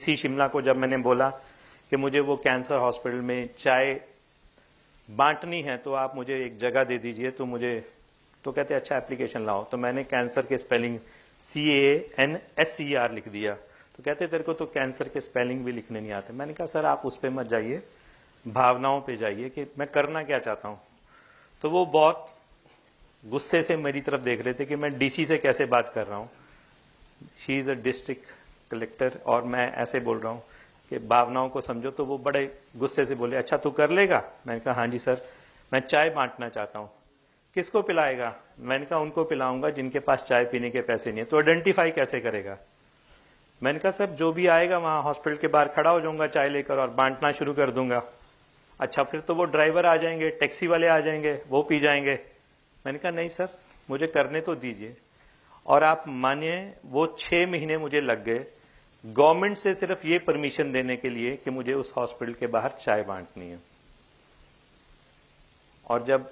इसी शिमला को जब मैंने बोला कि मुझे वो कैंसर हॉस्पिटल में चाय बांटनी है तो आप मुझे एक जगह दे दीजिए, तो कहते अच्छा एप्लीकेशन लाओ। तो मैंने कैंसर के स्पेलिंग CANSER लिख दिया। तो कहते तेरे को तो कैंसर के स्पेलिंग भी लिखने नहीं आते। मैंने कहा सर आप उस पर मत जाइए, भावनाओं पे जाइए कि मैं करना क्या चाहता हूं। तो वो बहुत गुस्से से मेरी तरफ देख रहे थे कि मैं DC से कैसे बात कर रहा हूं। She is a district collector और मैं ऐसे बोल रहा हूं कि भावनाओं को समझो। तो वो बड़े गुस्से से बोले अच्छा तू कर लेगा। मैंने कहा हाँ जी सर, मैं चाय बांटना चाहता हूं। किसको पिलाएगा? मैंने कहा उनको पिलाऊंगा जिनके पास चाय पीने के पैसे नहीं है। तो आइडेंटिफाई कैसे करेगा? मैंने कहा सर जो भी आएगा वहां हॉस्पिटल के बाहर खड़ा हो जाऊंगा चाय लेकर और बांटना शुरू कर दूंगा। अच्छा फिर तो वो ड्राइवर आ जाएंगे, टैक्सी वाले आ जाएंगे, वो पी जाएंगे। मैंने कहा नहीं सर मुझे करने तो दीजिए। और आप मानिए वो 6 महीने मुझे लग गए गवर्नमेंट से सिर्फ ये परमिशन देने के लिए कि मुझे उस हॉस्पिटल के बाहर चाय बांटनी है। और जब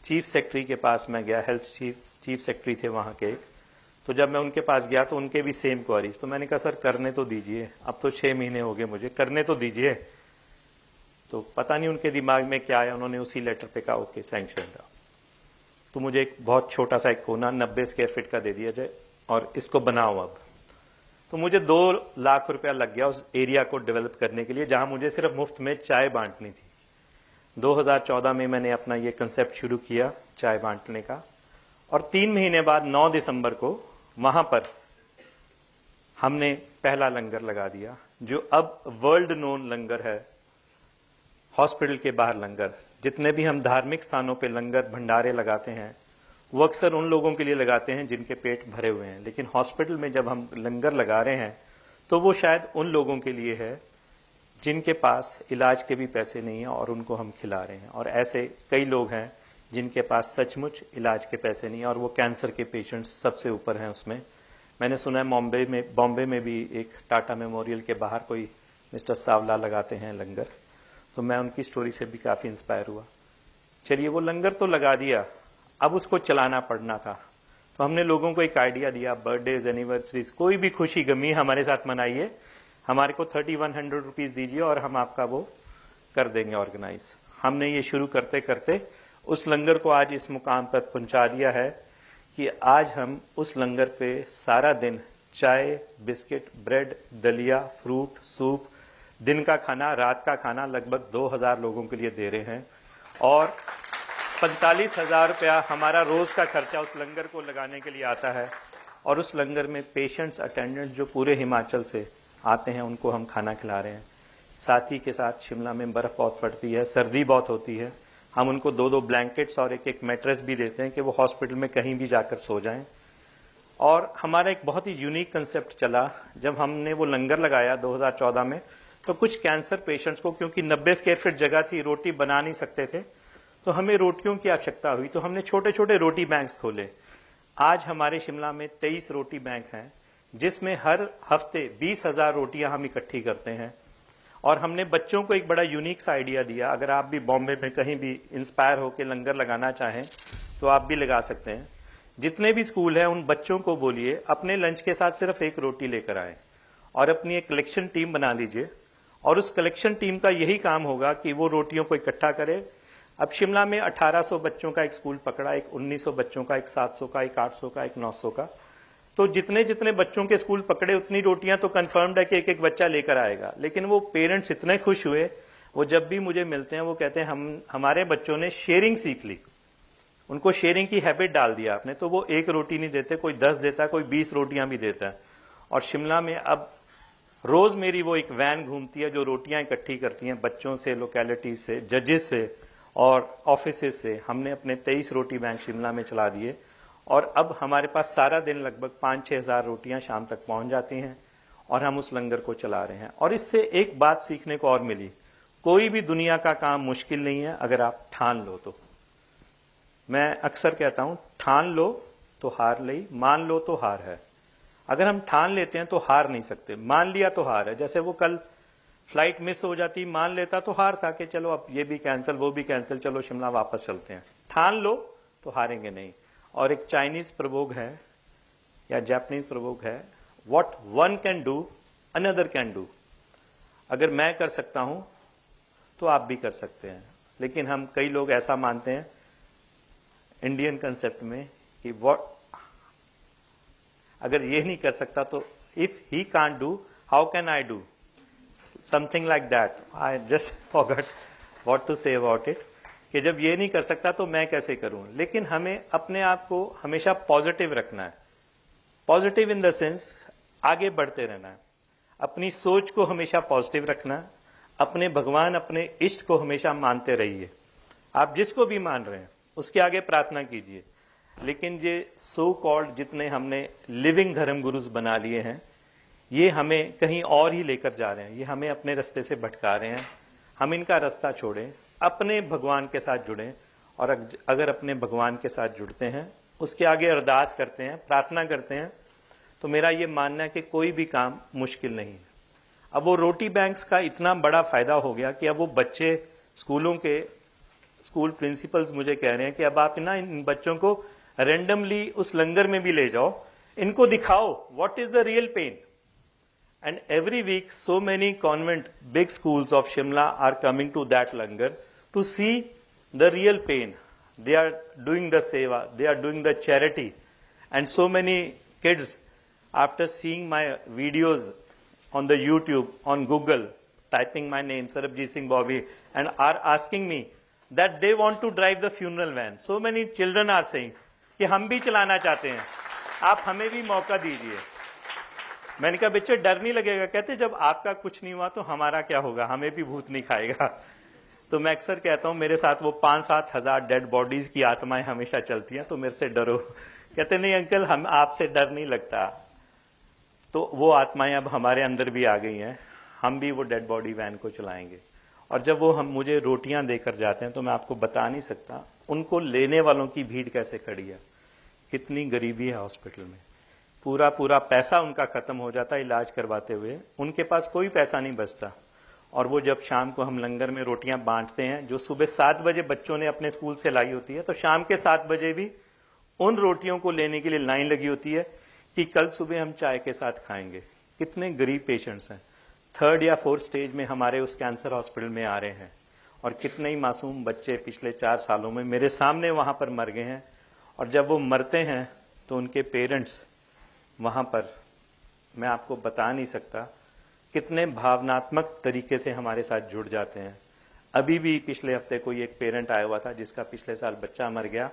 चीफ सेक्रेटरी के पास मैं गया, हेल्थ चीफ सेक्रेटरी थे वहां के, तो जब मैं उनके पास गया तो उनके भी सेम क्वारीज। तो मैंने कहा सर करने तो दीजिए, अब तो 6 महीने हो गए मुझे, करने तो दीजिए। तो पता नहीं उनके दिमाग में क्या आया, उन्होंने उसी लेटर पे कहा ओके सैंक्शन। तो मुझे एक बहुत छोटा सा एक कोना 90 स्क्वायर फीट का दे दिया जाए और इसको बनाओ अब। तो मुझे 2 लाख रुपया लग गया उस एरिया को डेवलप करने के लिए जहां मुझे सिर्फ मुफ्त में चाय बांटनी थी। 2014 में मैंने अपना ये कंसेप्ट शुरू किया चाय बांटने का। और 3 महीने बाद 9 दिसंबर को वहां पर हमने पहला लंगर लगा दिया, जो अब वर्ल्ड नोन लंगर है। हॉस्पिटल के बाहर लंगर, जितने भी हम धार्मिक स्थानों पे लंगर भंडारे लगाते हैं वो अक्सर उन लोगों के लिए लगाते हैं जिनके पेट भरे हुए हैं, लेकिन हॉस्पिटल में जब हम लंगर लगा रहे हैं तो वो शायद उन लोगों के लिए है जिनके पास इलाज के भी पैसे नहीं है और उनको हम खिला रहे हैं। और ऐसे कई लोग हैं जिनके पास सचमुच इलाज के पैसे नहीं है और वो कैंसर के पेशेंट्स सबसे ऊपर हैं उसमें। मैंने सुना है बॉम्बे में भी एक टाटा मेमोरियल के बाहर कोई मिस्टर सावला लगाते हैं लंगर। तो मैं उनकी स्टोरी से भी काफी इंस्पायर हुआ। चलिए वो लंगर तो लगा दिया, अब उसको चलाना पड़ना था। तो हमने लोगों को एक आइडिया दिया, बर्थडेज एनिवर्सरीज कोई भी खुशी गमी हमारे साथ मनाइए, हमारे को 3100 रुपीज दीजिए और हम आपका वो कर देंगे ऑर्गेनाइज। हमने ये शुरू करते करते उस लंगर को आज इस मुकाम पर पहुंचा दिया है कि आज हम उस लंगर पे सारा दिन चाय, बिस्किट, ब्रेड, दलिया, फ्रूट, सूप, दिन का खाना, रात का खाना लगभग 2000 लोगों के लिए दे रहे हैं। और 45,000 रुपया हमारा रोज का खर्चा उस लंगर को लगाने के लिए आता है। और उस लंगर में पेशेंट्स, अटेंडेंट्स जो पूरे हिमाचल से आते हैं उनको हम खाना खिला रहे हैं। साथ ही के साथ शिमला में बर्फ बहुत पड़ती है, सर्दी बहुत होती है, हम उनको 2-2 ब्लैंकेट्स और एक मैट्रेस भी देते हैं कि वो हॉस्पिटल में कहीं भी जाकर सो जाएं। और हमारा एक बहुत ही यूनिक कंसेप्ट चला जब हमने वो लंगर लगाया 2014 में। तो कुछ कैंसर पेशेंट्स को, क्योंकि 90 स्क्वायर फीट जगह थी, रोटी बना नहीं सकते थे, तो हमें रोटियों की आवश्यकता हुई। तो हमने छोटे छोटे रोटी बैंक्स खोले। आज हमारे शिमला में 23 रोटी बैंक हैं जिसमें हर हफ्ते 20,000 रोटियां हम इकट्ठी करते हैं। और हमने बच्चों को एक बड़ा यूनिक सा आइडिया दिया, अगर आप भी बॉम्बे में कहीं भी इंस्पायर होकर लंगर लगाना चाहें तो आप भी लगा सकते हैं। जितने भी स्कूल हैं उन बच्चों को बोलिए अपने लंच के साथ सिर्फ एक रोटी लेकर आए और अपनी एक कलेक्शन टीम बना लीजिए। और उस कलेक्शन टीम का यही काम होगा कि वो रोटियों को इकट्ठा करे। अब शिमला में 1800 बच्चों का एक स्कूल पकड़ा, एक 1900 बच्चों का, एक 700 का, एक 800 का, एक 900 का। तो जितने जितने बच्चों के स्कूल पकड़े उतनी रोटियां तो कंफर्म्ड है कि एक एक बच्चा लेकर आएगा। लेकिन वो पेरेंट्स इतने खुश हुए, वो जब भी मुझे मिलते हैं वो कहते हैं हमारे बच्चों ने शेयरिंग सीख ली, उनको शेयरिंग की हैबिट डाल दिया आपने। तो वो एक रोटी नहीं देते, कोई 10 देता है, कोई 20 रोटियां भी देता है। और शिमला में अब रोज मेरी वो एक वैन घूमती है जो रोटियां इकट्ठी करती हैं बच्चों से, लोकेलिटी से, जजेस से और ऑफिसेज से। हमने अपने 23 रोटी बैंक शिमला में चला दिए और अब हमारे पास सारा दिन लगभग 5-6 हजार रोटियां शाम तक पहुंच जाती हैं और हम उस लंगर को चला रहे हैं। और इससे एक बात सीखने को और मिली, कोई भी दुनिया का काम मुश्किल नहीं है अगर आप ठान लो तो। मैं अक्सर कहता हूं ठान लो तो हार लई, मान लो तो हार है। अगर हम ठान लेते हैं तो हार नहीं सकते, मान लिया तो हार है। जैसे वो कल फ्लाइट मिस हो जाती, मान लेता तो हार था कि चलो अब ये भी कैंसिल वो भी कैंसिल, चलो शिमला वापस चलते हैं। ठान लो तो हारेंगे नहीं। और एक चाइनीज प्रयोग है या जापानीज प्रयोग है, what one can do another can do. अगर मैं कर सकता हूं तो आप भी कर सकते हैं। लेकिन हम कई लोग ऐसा मानते हैं इंडियन कंसेप्ट में कि व्हाट, अगर ये नहीं कर सकता तो if he can't do how can I do, something like that. I just forgot what to say about it, कि जब ये नहीं कर सकता तो मैं कैसे करूं। लेकिन हमें अपने आप को हमेशा पॉजिटिव रखना है। पॉजिटिव इन द सेंस आगे बढ़ते रहना है, अपनी सोच को हमेशा पॉजिटिव रखना है, अपने भगवान अपने इष्ट को हमेशा मानते रहिए। आप जिसको भी मान रहे हैं उसके आगे प्रार्थना कीजिए। लेकिन ये सो कॉल्ड जितने हमने लिविंग धर्म गुरुज बना लिए हैं, ये हमें कहीं और ही लेकर जा रहे हैं, ये हमें अपने रास्ते से भटका रहे हैं। हम इनका रास्ता छोड़ें, अपने भगवान के साथ जुड़ें, और अगर अपने भगवान के साथ जुड़ते हैं, उसके आगे अरदास करते हैं, प्रार्थना करते हैं, तो मेरा ये मानना है कि कोई भी काम मुश्किल नहीं है। अब वो रोटी बैंक्स का इतना बड़ा फायदा हो गया कि अब वो बच्चे स्कूल प्रिंसिपल्स मुझे कह रहे हैं कि अब आप ना इन बच्चों को रेंडमली उस लंगर में भी ले जाओ, इनको दिखाओ what is the real pain. And every week, so many convent, big schools of Shimla are coming to that langar to see the real pain. They are doing the seva, they are doing the charity. And so many kids, after seeing my videos on the YouTube, on Google, typing my name, Sarabjit Singh Bobby, and are asking me that they want to drive the funeral van. So many children are saying कि हम भी चलाना चाहते हैं, आप हमें भी मौका दीजिए। मैंने कहा बच्चे डर नहीं लगेगा? कहते जब आपका कुछ नहीं हुआ तो हमारा क्या होगा, हमें भी भूत नहीं खाएगा। तो मैं अक्सर कहता हूं मेरे साथ वो 5-7 हजार डेड बॉडीज की आत्माएं हमेशा चलती हैं, तो मेरे से डरो। कहते नहीं अंकल, हम आपसे डर नहीं लगता। तो वो आत्माएं अब हमारे अंदर भी आ गई हैं, हम भी वो डेड बॉडी वैन को चलाएंगे। और जब वो हम मुझे रोटियां देकर जाते हैं तो मैं आपको बता नहीं सकता उनको लेने वालों की भीड़ कैसे खड़ी है, कितनी गरीबी है हॉस्पिटल में। पूरा पैसा उनका खत्म हो जाता है इलाज करवाते हुए, उनके पास कोई पैसा नहीं बचता। और वो जब शाम को हम लंगर में रोटियां बांटते हैं, जो सुबह 7 बजे बच्चों ने अपने स्कूल से लाई होती है, तो शाम के 7 बजे भी उन रोटियों को लेने के लिए लाइन लगी होती है कि कल सुबह हम चाय के साथ खाएंगे। कितने गरीब पेशेंट्स हैं, 3rd या 4th स्टेज में हमारे उस कैंसर हॉस्पिटल में आ रहे हैं। और कितने ही मासूम बच्चे पिछले 4 सालों में मेरे सामने वहां पर मर गए हैं। और जब वो मरते हैं तो उनके पेरेंट्स वहां पर, मैं आपको बता नहीं सकता कितने भावनात्मक तरीके से हमारे साथ जुड़ जाते हैं। अभी भी पिछले हफ्ते कोई एक पेरेंट आया हुआ था जिसका पिछले साल बच्चा मर गया।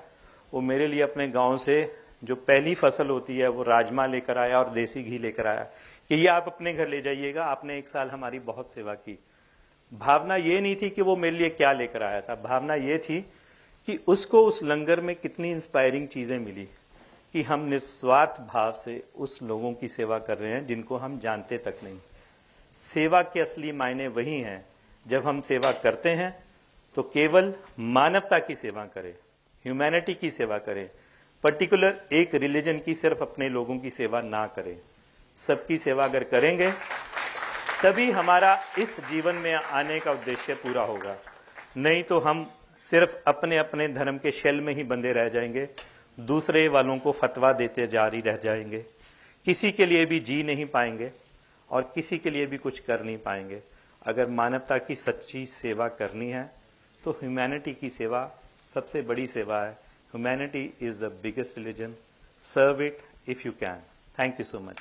वो मेरे लिए अपने गांव से जो पहली फसल होती है वो राजमा लेकर आया और देसी घी लेकर आया कि ये आप अपने घर ले जाइएगा, आपने 1 साल हमारी बहुत सेवा की। भावना ये नहीं थी कि वो मेरे लिए क्या लेकर आया था, भावना ये थी कि उसको उस लंगर में कितनी इंस्पायरिंग चीजें मिली कि हम निस्वार्थ भाव से उस लोगों की सेवा कर रहे हैं जिनको हम जानते तक नहीं। सेवा के असली मायने वही हैं, जब हम सेवा करते हैं तो केवल मानवता की सेवा करें, ह्यूमैनिटी की सेवा करें। पर्टिकुलर एक रिलीजन की सिर्फ अपने लोगों की सेवा ना करें, सबकी सेवा अगर करेंगे तभी हमारा इस जीवन में आने का उद्देश्य पूरा होगा। नहीं तो हम सिर्फ अपने अपने धर्म के शेल में ही बंधे रह जाएंगे, दूसरे वालों को फतवा देते जारी रह जाएंगे, किसी के लिए भी जी नहीं पाएंगे और किसी के लिए भी कुछ कर नहीं पाएंगे। अगर मानवता की सच्ची सेवा करनी है तो ह्यूमैनिटी की सेवा सबसे बड़ी सेवा है। Humanity is the biggest religion, serve it if you can. Thank you so much.